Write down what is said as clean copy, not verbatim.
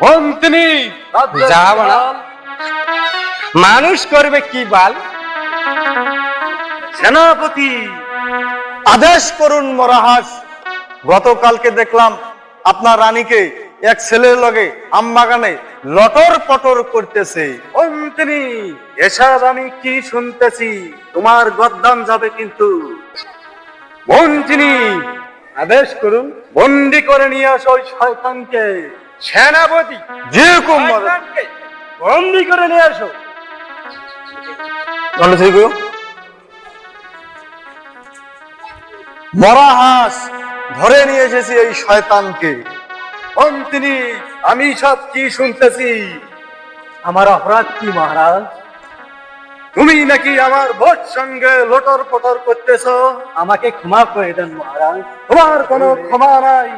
মন্ত্রী যাব না। মানুষ করবে কি বাল? সেনাপতি আদেশ করুন মহারাজ। গতকালকে দেখলাম আপনার রানীকে এক ছেলের লগে আমবাগানে লটর পটর করতেছে। মন্ত্রী এসব আমি কি শুনতেছি? তোমার গদ্দান যাবে কিন্তু। মন্ত্রী আদেশ করুন। বন্দি করে নিয়ে আসো ওই শয়তানকে। সেনাপতি জি হুকুম মহারাজ। বন্দি করে নিয়ে আসো। মহারাজ ধরে নিয়ে এসেছি এই শয়তানকে। মন্ত্রী আমি সব কি শুনতেছি? আমার অপরাধ কি মহারাজ? তুমি নাকি আমার ভোট সঙ্গে লোটর পটর করতেছ। আমাকে ক্ষমা করে দেন মহারাজ। তোমার কোনো ক্ষমা নাই।